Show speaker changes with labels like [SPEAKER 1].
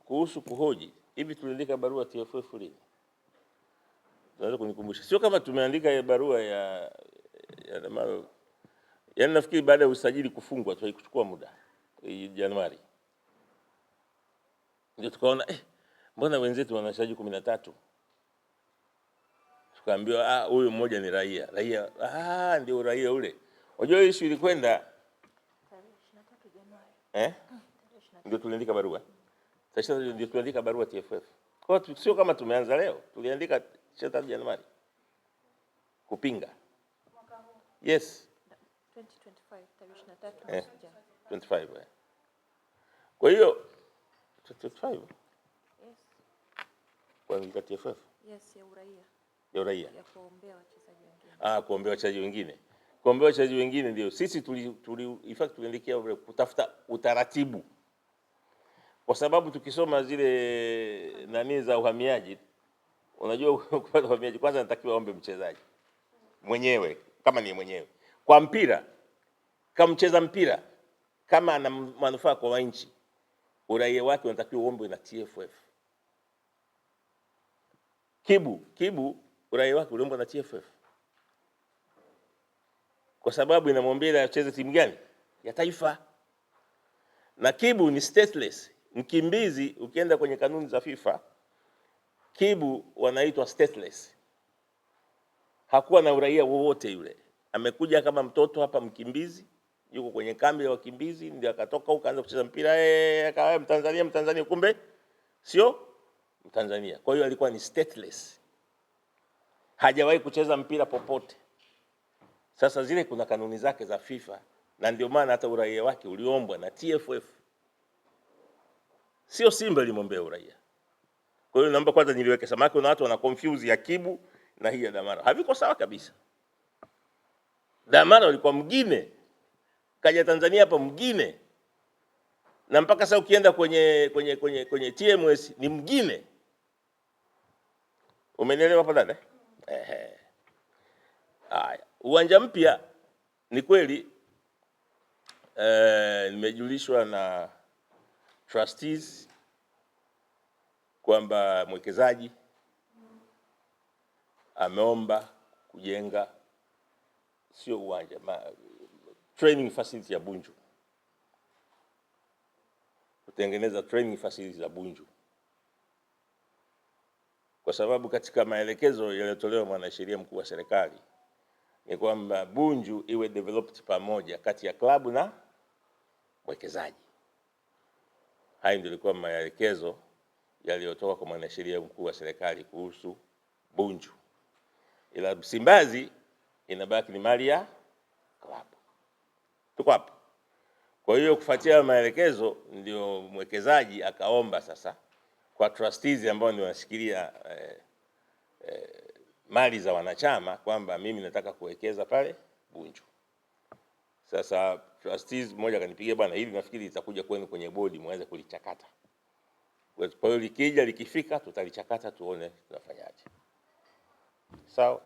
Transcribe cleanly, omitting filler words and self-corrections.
[SPEAKER 1] kuhusu kuhoji, hivi tuliandika barua TFF lini? Naweza kunikumbusha? Sio kama tumeandika barua ya Damaro. Yaani nafikiri baada ya usajili kufungwa tu haikuchukua muda. Januari. Ndio tukaona mbona wenzetu wana wachezaji 13? Tukaambiwa huyu mmoja ni raia. Raia ndio raia ule. Unajua issue ilikwenda tarehe 23 Januari. Ndio tuliandika barua. Sasa ndio tuliandika barua TFF. Kwa hiyo sio kama tumeanza leo. Tuliandika 23 Januari. Kupinga. Yes.
[SPEAKER 2] 2025 tarehe 23
[SPEAKER 1] 25. Kwa hiyo 25.
[SPEAKER 2] Yes.
[SPEAKER 1] Kwa nini TFF?
[SPEAKER 2] Yes, ya uraia.
[SPEAKER 1] Ya uraia.
[SPEAKER 2] Ya kuombea wachezaji wengine.
[SPEAKER 1] Kuombea wachezaji wengine. Kuombea wachezaji wengine ndio sisi in fact tuliandikia kutafuta utaratibu. Kwa sababu tukisoma zile nani za uhamiaji, unajua kupata uhamiaji kwanza natakiwa aombe mchezaji mwenyewe kama ni mwenyewe. Kwa mpira, kama mcheza mpira, kama ana manufaa kwa nchi, uraia wake unatakiwa uombe na TFF. Kibu uraia wake uliomba na TFF. Kwa sababu inamwambia acheze timu gani? Ya taifa. Na Kibu ni stateless. Mkimbizi ukienda kwenye kanuni za FIFA, Kibu wanaitwa stateless. Hakuwa na uraia wowote yule. Amekuja kama mtoto hapa mkimbizi, yuko kwenye kambi ya wakimbizi, ndio akatoka huko akaanza kucheza mpira, akawa Mtanzania kumbe sio Mtanzania. Kwa hiyo alikuwa ni stateless. Hajawahi kucheza mpira popote. Sasa zile kuna kanuni zake za FIFA na ndio maana hata uraia wake uliombwa na TFF. Sio Simba ilimwombea uraia. Kwa hiyo naomba kwanza niliweke samaki na watu wana confuse ya Kibu na hii ya Damaro. Haviko sawa kabisa. Damaro alikuwa mgine. Kaja Tanzania hapa mgine. Na mpaka sasa ukienda kwenye TMS ni mgine. Umenielewa hapo dada? Haya, uwanja mpya ni kweli nimejulishwa na trustees kwamba mwekezaji ameomba kujenga sio uwanja training facility ya Bunju. Kutengeneza training facility za Bunju. Kwa sababu katika maelekezo yaliyotolewa mwanasheria mkuu wa serikali ni kwamba Bunju iwe developed pamoja kati ya klabu na mwekezaji. Hayo ndio yalikuwa maelekezo yaliyotoka kwa mwanasheria mkuu wa serikali kuhusu Bunju. Ila Msimbazi inabaki ni mali ya klabu. Tuko hapo. Kwa hiyo kufuatia maelekezo ndio mwekezaji akaomba sasa kwa trustees ambao ndio wanashikilia mali za wanachama kwamba mimi nataka kuwekeza pale Bunju. Sasa trustees mmoja akanipigia, bwana hili nafikiri litakuja kwenu kwenye bodi muanze kulichakata. Kwa hiyo likija likifika tutalichakata tuone tunafanyaje. Sawa.